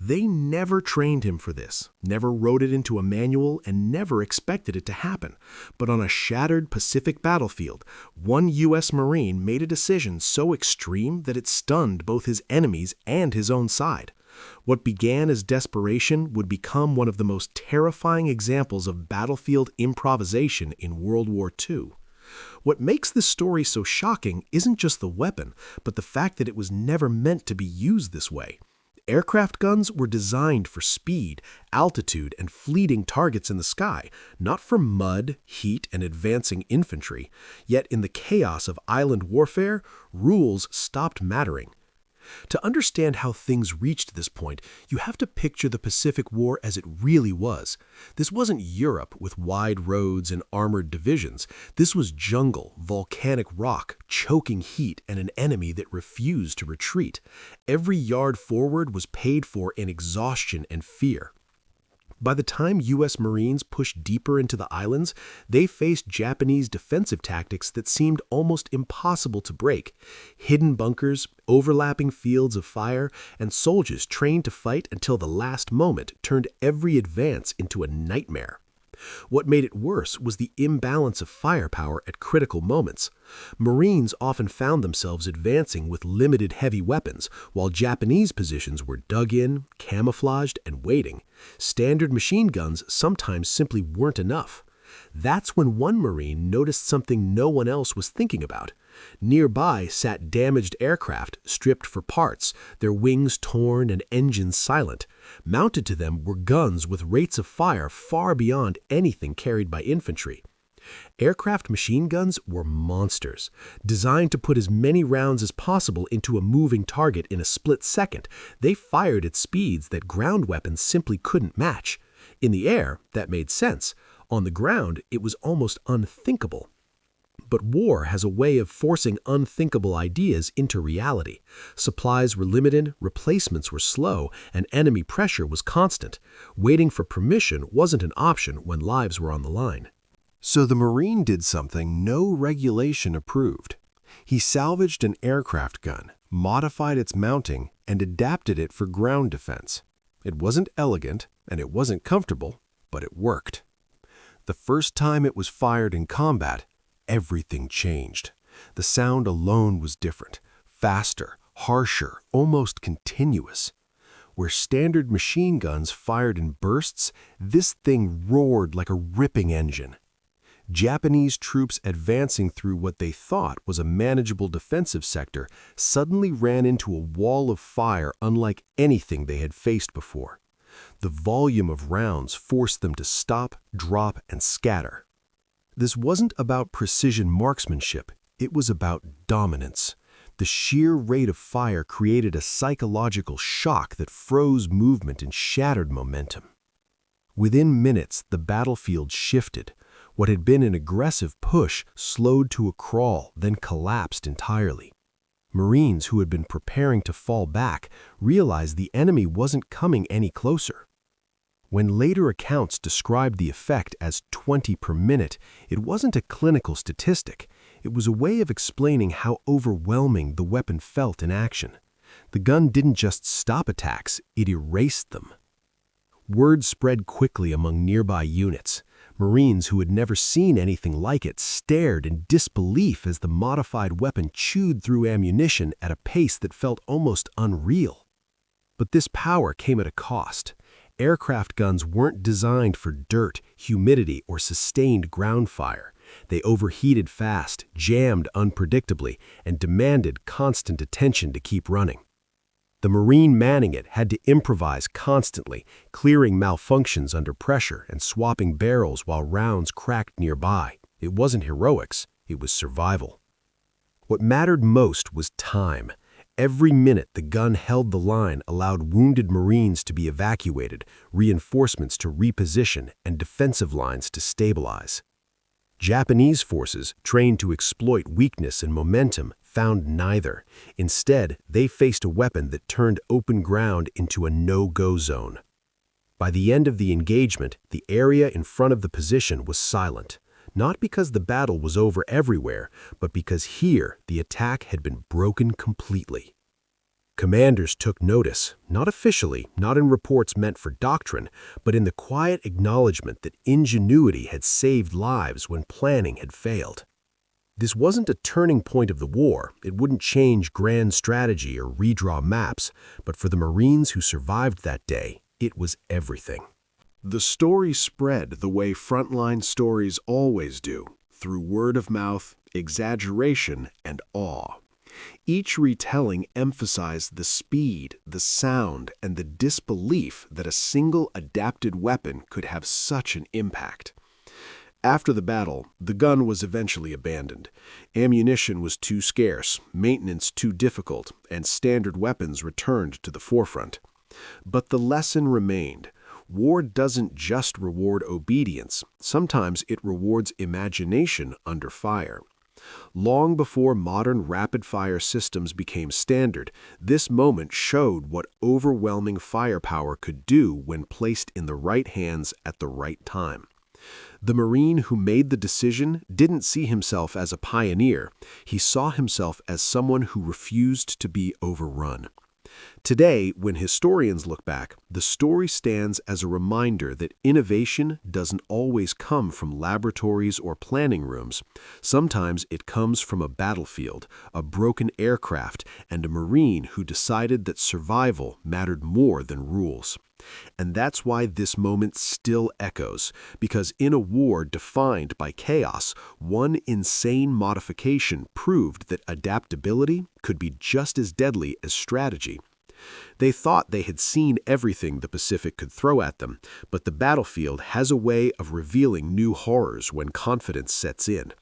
They never trained him for this, never wrote it into a manual, and never expected it to happen. But on a shattered Pacific battlefield, one U.S. Marine made a decision so extreme that it stunned both his enemies and his own side. What began as desperation would become one of the most terrifying examples of battlefield improvisation in World War II. What makes this story so shocking isn't just the weapon, but the fact that it was never meant to be used this way. Aircraft guns were designed for speed, altitude, and fleeting targets in the sky, not for mud, heat, and advancing infantry. Yet in the chaos of island warfare, rules stopped mattering. To understand how things reached this point, you have to picture the Pacific War as it really was. This wasn't Europe with wide roads and armored divisions. This was jungle, volcanic rock, choking heat, and an enemy that refused to retreat. Every yard forward was paid for in exhaustion and fear. By the time U.S. Marines pushed deeper into the islands, they faced Japanese defensive tactics that seemed almost impossible to break. Hidden bunkers, overlapping fields of fire, and soldiers trained to fight until the last moment turned every advance into a nightmare. What made it worse was the imbalance of firepower at critical moments. Marines often found themselves advancing with limited heavy weapons, while Japanese positions were dug in, camouflaged, and waiting. Standard machine guns sometimes simply weren't enough. That's when one Marine noticed something no one else was thinking about. Nearby sat damaged aircraft, stripped for parts, their wings torn and engines silent. Mounted to them were guns with rates of fire far beyond anything carried by infantry. Aircraft machine guns were monsters, designed to put as many rounds as possible into a moving target in a split second. They fired at speeds that ground weapons simply couldn't match. In the air, that made sense. On the ground, it was almost unthinkable. But war has a way of forcing unthinkable ideas into reality. Supplies were limited, replacements were slow, and enemy pressure was constant. Waiting for permission wasn't an option when lives were on the line. So the Marine did something no regulation approved. He salvaged an aircraft gun, modified its mounting, and adapted it for ground defense. It wasn't elegant, and it wasn't comfortable, but it worked. The first time it was fired in combat, everything changed. The sound alone was different, faster, harsher, almost continuous. Where standard machine guns fired in bursts, this thing roared like a ripping engine. Japanese troops advancing through what they thought was a manageable defensive sector suddenly ran into a wall of fire unlike anything they had faced before. The volume of rounds forced them to stop, drop, and scatter. This wasn't about precision marksmanship, it was about dominance. The sheer rate of fire created a psychological shock that froze movement and shattered momentum. Within minutes, the battlefield shifted. What had been an aggressive push slowed to a crawl, then collapsed entirely. Marines who had been preparing to fall back realized the enemy wasn't coming any closer. When later accounts described the effect as 20 per minute, it wasn't a clinical statistic. It was a way of explaining how overwhelming the weapon felt in action. The gun didn't just stop attacks, it erased them. Word spread quickly among nearby units. Marines who had never seen anything like it stared in disbelief as the modified weapon chewed through ammunition at a pace that felt almost unreal. But this power came at a cost. Aircraft guns weren't designed for dirt, humidity, or sustained ground fire. They overheated fast, jammed unpredictably, and demanded constant attention to keep running. The Marine manning it had to improvise constantly, clearing malfunctions under pressure and swapping barrels while rounds cracked nearby. It wasn't heroics, it was survival. What mattered most was time. Every minute the gun held the line allowed wounded Marines to be evacuated, reinforcements to reposition, and defensive lines to stabilize. Japanese forces, trained to exploit weakness and momentum, found neither. Instead, they faced a weapon that turned open ground into a no-go zone. By the end of the engagement, the area in front of the position was silent, not because the battle was over everywhere, but because here the attack had been broken completely. Commanders took notice, not officially, not in reports meant for doctrine, but in the quiet acknowledgement that ingenuity had saved lives when planning had failed. This wasn't a turning point of the war. It wouldn't change grand strategy or redraw maps, but for the Marines who survived that day, it was everything. The story spread the way frontline stories always do, through word of mouth, exaggeration, and awe. Each retelling emphasized the speed, the sound, and the disbelief that a single adapted weapon could have such an impact. After the battle, the gun was eventually abandoned. Ammunition was too scarce, maintenance too difficult, and standard weapons returned to the forefront. But the lesson remained. War doesn't just reward obedience. Sometimes it rewards imagination under fire. Long before modern rapid-fire systems became standard, this moment showed what overwhelming firepower could do when placed in the right hands at the right time. The Marine who made the decision didn't see himself as a pioneer. He saw himself as someone who refused to be overrun. Today, when historians look back, the story stands as a reminder that innovation doesn't always come from laboratories or planning rooms. Sometimes it comes from a battlefield, a broken aircraft, and a Marine who decided that survival mattered more than rules. And that's why this moment still echoes, because in a war defined by chaos, one insane modification proved that adaptability could be just as deadly as strategy. They thought they had seen everything the Pacific could throw at them, but the battlefield has a way of revealing new horrors when confidence sets in.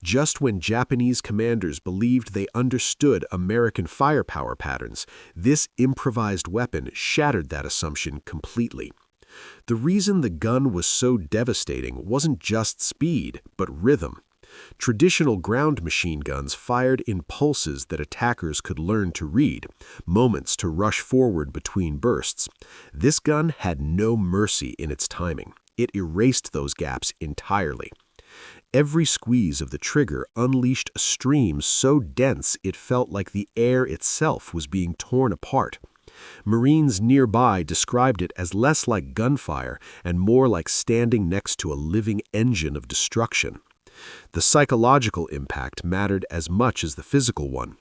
Just when Japanese commanders believed they understood American firepower patterns, this improvised weapon shattered that assumption completely. The reason the gun was so devastating wasn't just speed, but rhythm. Traditional ground machine guns fired in pulses that attackers could learn to read, moments to rush forward between bursts. This gun had no mercy in its timing. It erased those gaps entirely. Every squeeze of the trigger unleashed a stream so dense it felt like the air itself was being torn apart. Marines nearby described it as less like gunfire and more like standing next to a living engine of destruction. The psychological impact mattered as much as the physical one.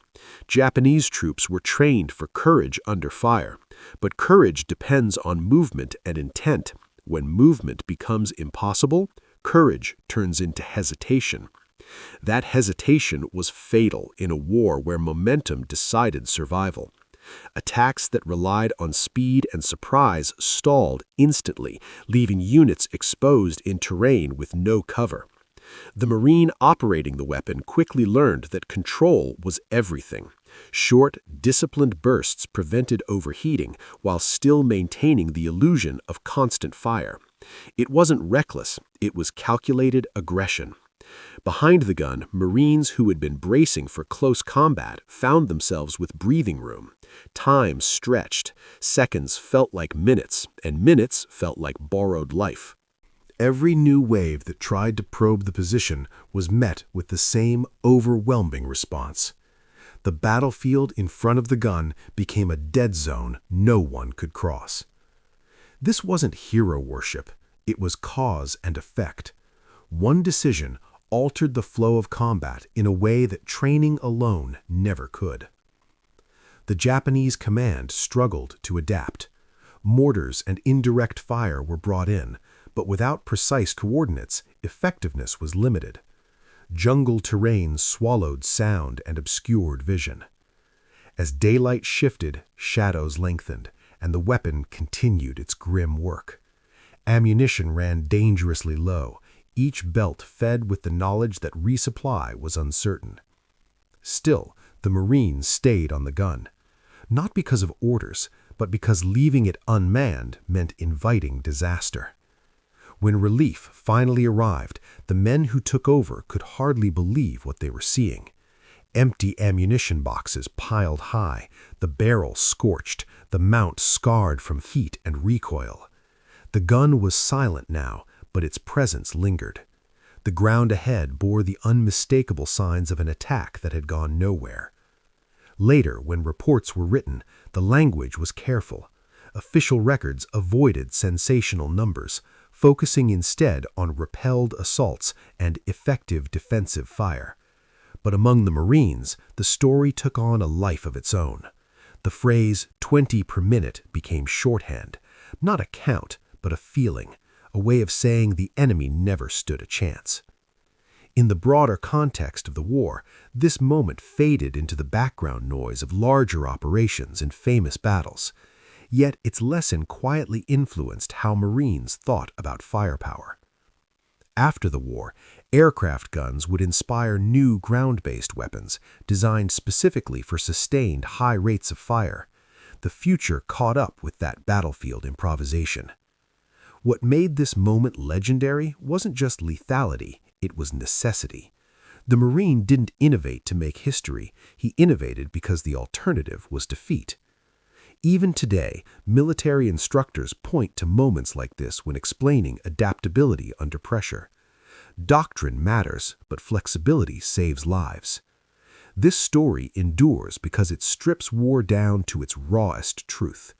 Japanese troops were trained for courage under fire, but courage depends on movement and intent. When movement becomes impossible, courage turns into hesitation. That hesitation was fatal in a war where momentum decided survival. Attacks that relied on speed and surprise stalled instantly, leaving units exposed in terrain with no cover. The Marine operating the weapon quickly learned that control was everything. Short, disciplined bursts prevented overheating while still maintaining the illusion of constant fire. It wasn't reckless, it was calculated aggression. Behind the gun, Marines who had been bracing for close combat found themselves with breathing room. Time stretched, seconds felt like minutes, and minutes felt like borrowed life. Every new wave that tried to probe the position was met with the same overwhelming response. The battlefield in front of the gun became a dead zone no one could cross. This wasn't hero worship, it was cause and effect. One decision altered the flow of combat in a way that training alone never could. The Japanese command struggled to adapt. Mortars and indirect fire were brought in, but without precise coordinates, effectiveness was limited. Jungle terrain swallowed sound and obscured vision. As daylight shifted, shadows lengthened, and the weapon continued its grim work. Ammunition ran dangerously low, each belt fed with the knowledge that resupply was uncertain. Still, the Marines stayed on the gun, not because of orders, but because leaving it unmanned meant inviting disaster. When relief finally arrived, the men who took over could hardly believe what they were seeing. Empty ammunition boxes piled high, the barrel scorched, the mount scarred from heat and recoil. The gun was silent now, but its presence lingered. The ground ahead bore the unmistakable signs of an attack that had gone nowhere. Later, when reports were written, the language was careful. Official records avoided sensational numbers, focusing instead on repelled assaults and effective defensive fire. But among the Marines, the story took on a life of its own. The phrase 20 per minute became shorthand, not a count, but a feeling, a way of saying the enemy never stood a chance. In the broader context of the war, this moment faded into the background noise of larger operations and famous battles. Yet its lesson quietly influenced how Marines thought about firepower. After the war, aircraft guns would inspire new ground-based weapons designed specifically for sustained high rates of fire. The future caught up with that battlefield improvisation. What made this moment legendary wasn't just lethality, it was necessity. The Marine didn't innovate to make history, he innovated because the alternative was defeat. Even today, military instructors point to moments like this when explaining adaptability under pressure. Doctrine matters, but flexibility saves lives. This story endures because it strips war down to its rawest truth.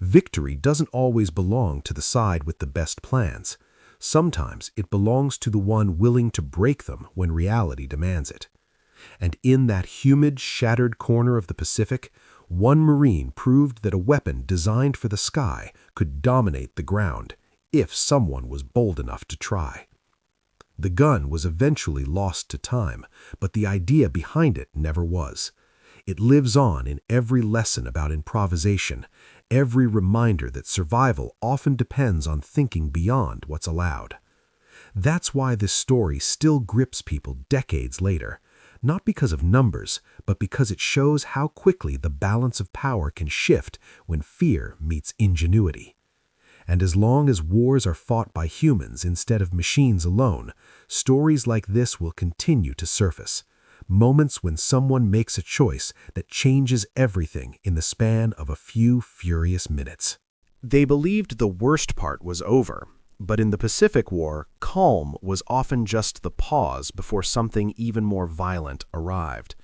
Victory doesn't always belong to the side with the best plans. Sometimes it belongs to the one willing to break them when reality demands it. And in that humid, shattered corner of the Pacific, one Marine proved that a weapon designed for the sky could dominate the ground, if someone was bold enough to try. The gun was eventually lost to time, but the idea behind it never was. It lives on in every lesson about improvisation, every reminder that survival often depends on thinking beyond what's allowed. That's why this story still grips people decades later, not because of numbers, but because it shows how quickly the balance of power can shift when fear meets ingenuity. And as long as wars are fought by humans instead of machines alone, stories like this will continue to surface. Moments when someone makes a choice that changes everything in the span of a few furious minutes. They believed the worst part was over, but in the Pacific War, calm was often just the pause before something even more violent arrived.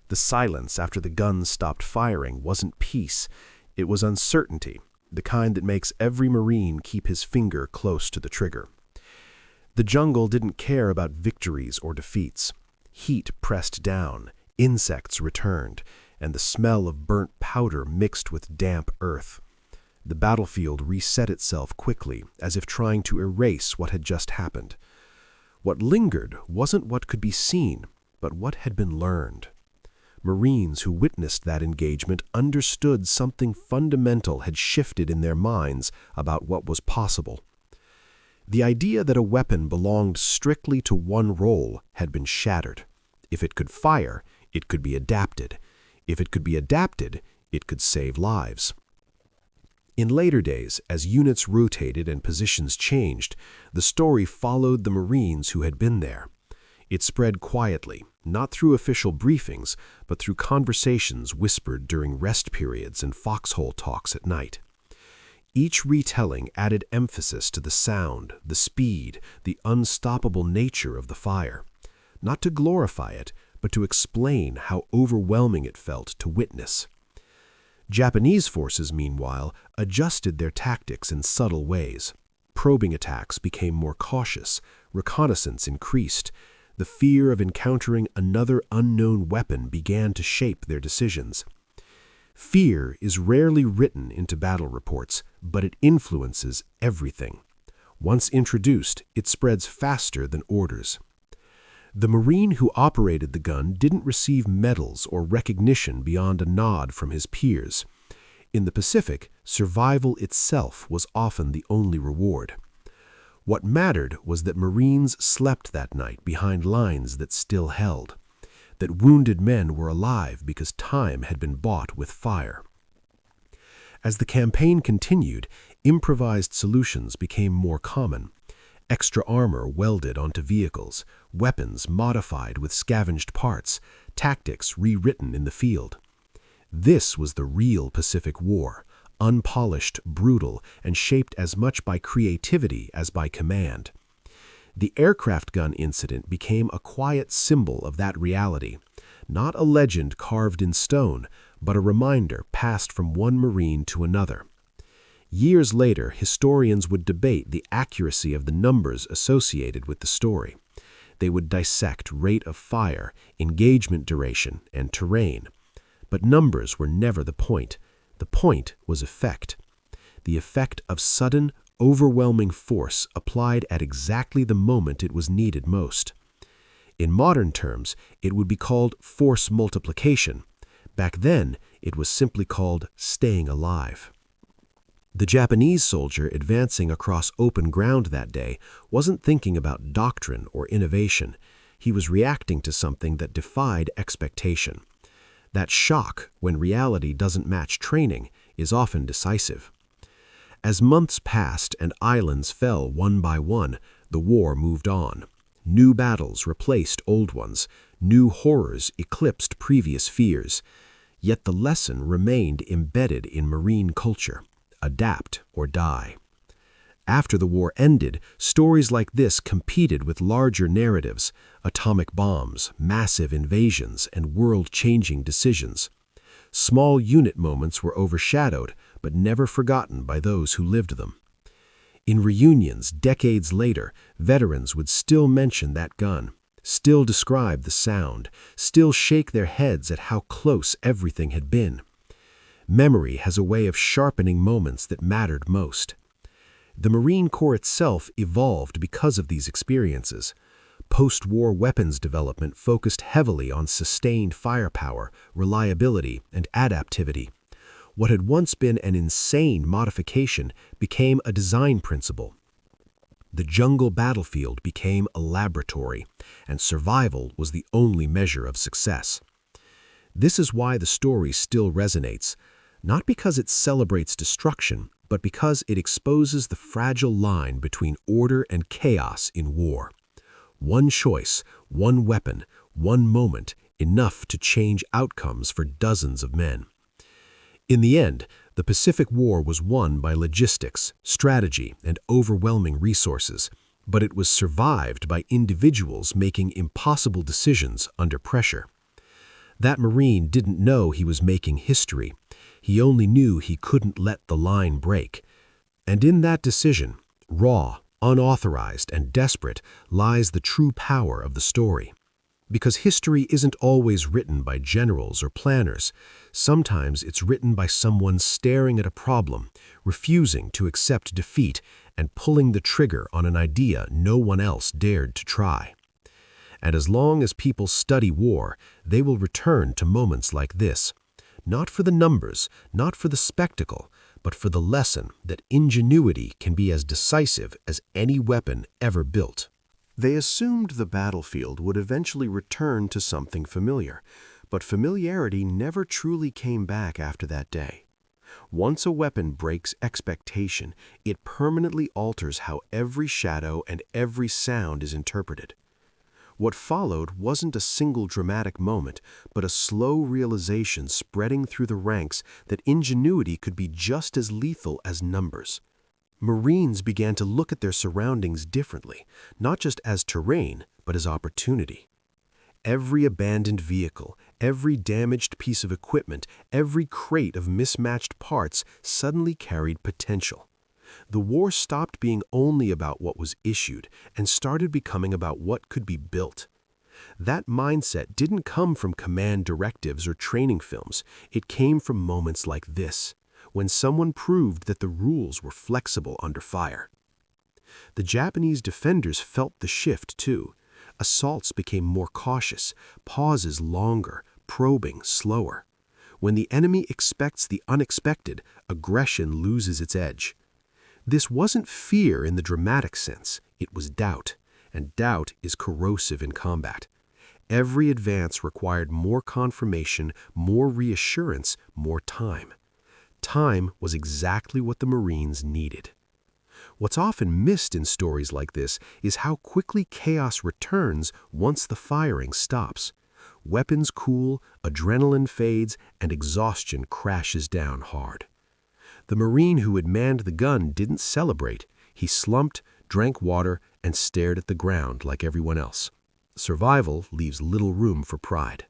The silence after the guns stopped firing wasn't peace, it was uncertainty, the kind that makes every Marine keep his finger close to the trigger. The jungle didn't care about victories or defeats. Heat pressed down, insects returned, and the smell of burnt powder mixed with damp earth. The battlefield reset itself quickly, as if trying to erase what had just happened. What lingered wasn't what could be seen, but what had been learned. Marines who witnessed that engagement understood something fundamental had shifted in their minds about what was possible. The idea that a weapon belonged strictly to one role had been shattered. If it could fire, it could be adapted. If it could be adapted, it could save lives. In later days, as units rotated and positions changed, the story followed the Marines who had been there. It spread quietly, not through official briefings, but through conversations whispered during rest periods and foxhole talks at night. Each retelling added emphasis to the sound, the speed, the unstoppable nature of the fire. Not to glorify it, but to explain how overwhelming it felt to witness. Japanese forces, meanwhile, adjusted their tactics in subtle ways. Probing attacks became more cautious, reconnaissance increased. The fear of encountering another unknown weapon began to shape their decisions. Fear is rarely written into battle reports, but it influences everything. Once introduced, it spreads faster than orders. The Marine who operated the gun didn't receive medals or recognition beyond a nod from his peers. In the Pacific, survival itself was often the only reward. What mattered was that Marines slept that night behind lines that still held, that wounded men were alive because time had been bought with fire. As the campaign continued, improvised solutions became more common. Extra armor welded onto vehicles, weapons modified with scavenged parts, tactics rewritten in the field. This was the real Pacific War, unpolished, brutal, and shaped as much by creativity as by command. The aircraft gun incident became a quiet symbol of that reality, not a legend carved in stone, but a reminder passed from one Marine to another. Years later, historians would debate the accuracy of the numbers associated with the story. They would dissect rate of fire, engagement duration, and terrain. But numbers were never the point. The point was effect. The effect of sudden, overwhelming force applied at exactly the moment it was needed most. In modern terms, it would be called force multiplication. Back then, it was simply called staying alive. The Japanese soldier advancing across open ground that day wasn't thinking about doctrine or innovation. He was reacting to something that defied expectation. That shock, when reality doesn't match training, is often decisive. As months passed and islands fell one by one, the war moved on. New battles replaced old ones. New horrors eclipsed previous fears. Yet the lesson remained embedded in Marine culture: adapt or die. After the war ended, stories like this competed with larger narratives: atomic bombs, massive invasions, and world-changing decisions. Small unit moments were overshadowed, but never forgotten by those who lived them. In reunions decades later, veterans would still mention that gun, still describe the sound, still shake their heads at how close everything had been. Memory has a way of sharpening moments that mattered most. The Marine Corps itself evolved because of these experiences. Post-war weapons development focused heavily on sustained firepower, reliability, and adaptivity. What had once been an insane modification became a design principle. The jungle battlefield became a laboratory, and survival was the only measure of success. This is why the story still resonates, not because it celebrates destruction, but because it exposes the fragile line between order and chaos in war. One choice, one weapon, one moment, enough to change outcomes for dozens of men. In the end, the Pacific War was won by logistics, strategy, and overwhelming resources, but it was survived by individuals making impossible decisions under pressure. That Marine didn't know he was making history. He only knew he couldn't let the line break. And in that decision, raw, unauthorized, and desperate, lies the true power of the story. Because history isn't always written by generals or planners. Sometimes it's written by someone staring at a problem, refusing to accept defeat, and pulling the trigger on an idea no one else dared to try. And as long as people study war, they will return to moments like this. Not for the numbers, not for the spectacle, but for the lesson that ingenuity can be as decisive as any weapon ever built. They assumed the battlefield would eventually return to something familiar, but familiarity never truly came back after that day. Once a weapon breaks expectation, it permanently alters how every shadow and every sound is interpreted. What followed wasn't a single dramatic moment, but a slow realization spreading through the ranks that ingenuity could be just as lethal as numbers. Marines began to look at their surroundings differently, not just as terrain, but as opportunity. Every abandoned vehicle, every damaged piece of equipment, every crate of mismatched parts suddenly carried potential. The war stopped being only about what was issued and started becoming about what could be built. That mindset didn't come from command directives or training films. It came from moments like this, when someone proved that the rules were flexible under fire. The Japanese defenders felt the shift too. Assaults became more cautious, pauses longer, probing slower. When the enemy expects the unexpected, aggression loses its edge. This wasn't fear in the dramatic sense, it was doubt, and doubt is corrosive in combat. Every advance required more confirmation, more reassurance, more time. Time was exactly what the Marines needed. What's often missed in stories like this is how quickly chaos returns once the firing stops. Weapons cool, adrenaline fades, and exhaustion crashes down hard. The Marine who had manned the gun didn't celebrate. He slumped, drank water, and stared at the ground like everyone else. Survival leaves little room for pride.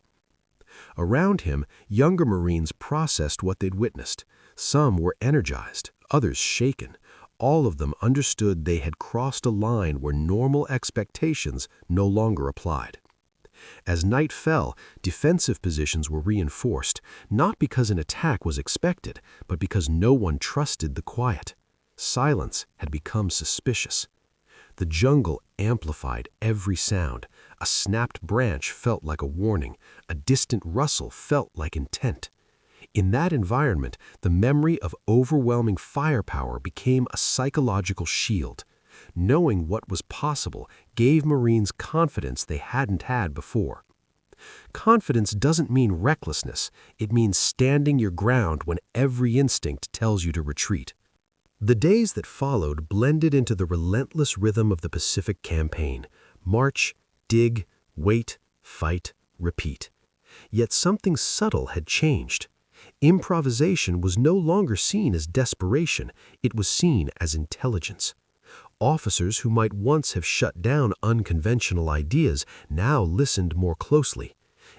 Around him, younger Marines processed what they'd witnessed. Some were energized, others shaken. All of them understood they had crossed a line where normal expectations no longer applied. As night fell, defensive positions were reinforced, not because an attack was expected, but because no one trusted the quiet. Silence had become suspicious. The jungle amplified every sound. A snapped branch felt like a warning. A distant rustle felt like intent. In that environment, the memory of overwhelming firepower became a psychological shield. Knowing what was possible gave Marines confidence they hadn't had before. Confidence doesn't mean recklessness. It means standing your ground when every instinct tells you to retreat. The days that followed blended into the relentless rhythm of the Pacific Campaign. March, dig, wait, fight, repeat. Yet something subtle had changed. Improvisation was no longer seen as desperation, it was seen as intelligence. Officers who might once have shut down unconventional ideas now listened more closely.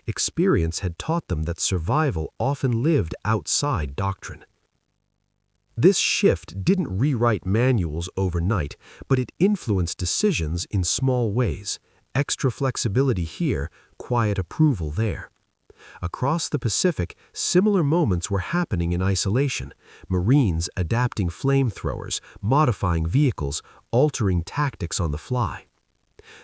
Experience had taught them that survival often lived outside doctrine. This shift didn't rewrite manuals overnight, but it influenced decisions in small ways. Extra flexibility here, quiet approval there. Across the Pacific, similar moments were happening in isolation. Marines adapting flamethrowers, modifying vehicles, altering tactics on the fly.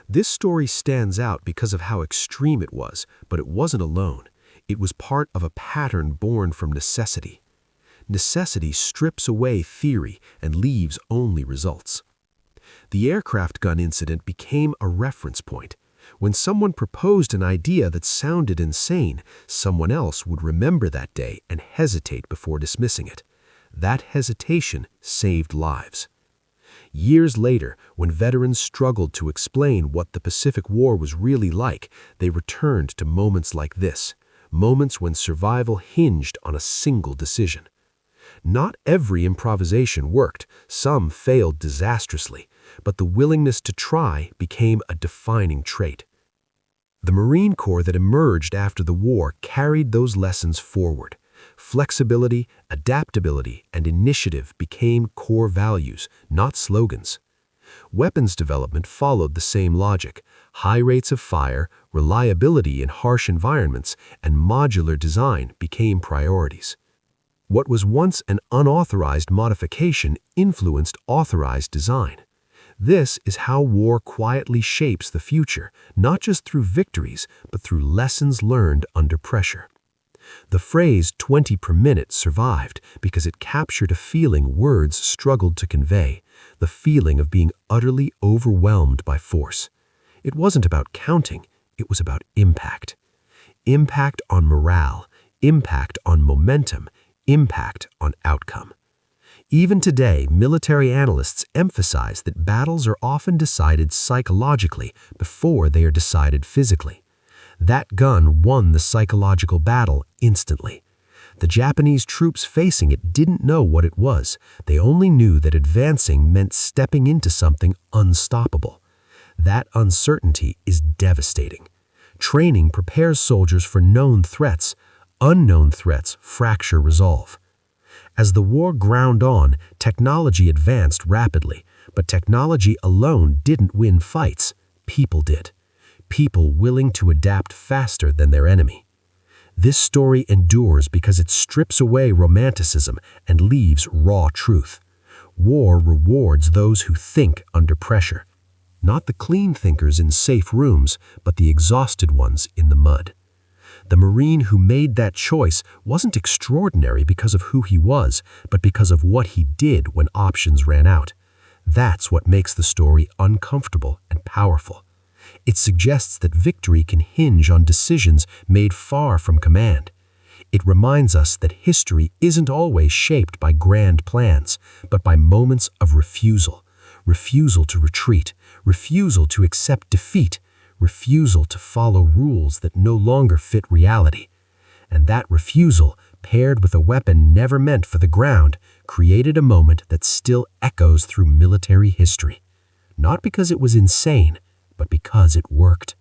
This story stands out because of how extreme it was, but it wasn't alone. It was part of a pattern born from necessity. Necessity strips away theory and leaves only results. The aircraft gun incident became a reference point. When someone proposed an idea that sounded insane, someone else would remember that day and hesitate before dismissing it. That hesitation saved lives. Years later, when veterans struggled to explain what the Pacific War was really like, they returned to moments like this, moments when survival hinged on a single decision. Not every improvisation worked, some failed disastrously, but the willingness to try became a defining trait. The Marine Corps that emerged after the war carried those lessons forward. Flexibility, adaptability, and initiative became core values, not slogans. Weapons development followed the same logic. High rates of fire, reliability in harsh environments, and modular design became priorities. What was once an unauthorized modification influenced authorized design. This is how war quietly shapes the future, not just through victories, but through lessons learned under pressure. The phrase 20 per minute survived because it captured a feeling words struggled to convey, the feeling of being utterly overwhelmed by force. It wasn't about counting, it was about impact. Impact on morale, impact on momentum, impact on outcome. Even today, military analysts emphasize that battles are often decided psychologically before they are decided physically. That gun won the psychological battle instantly. The Japanese troops facing it didn't know what it was. They only knew that advancing meant stepping into something unstoppable. That uncertainty is devastating. Training prepares soldiers for known threats. Unknown threats fracture resolve. As the war ground on, technology advanced rapidly, but technology alone didn't win fights. People did. People willing to adapt faster than their enemy. This story endures because it strips away romanticism and leaves raw truth. War rewards those who think under pressure. Not the clean thinkers in safe rooms, but the exhausted ones in the mud. The Marine who made that choice wasn't extraordinary because of who he was, but because of what he did when options ran out. That's what makes the story uncomfortable and powerful. It suggests that victory can hinge on decisions made far from command. It reminds us that history isn't always shaped by grand plans, but by moments of refusal. Refusal to retreat, refusal to accept defeat, refusal to follow rules that no longer fit reality. And that refusal, paired with a weapon never meant for the ground, created a moment that still echoes through military history. Not because it was insane, but because it worked.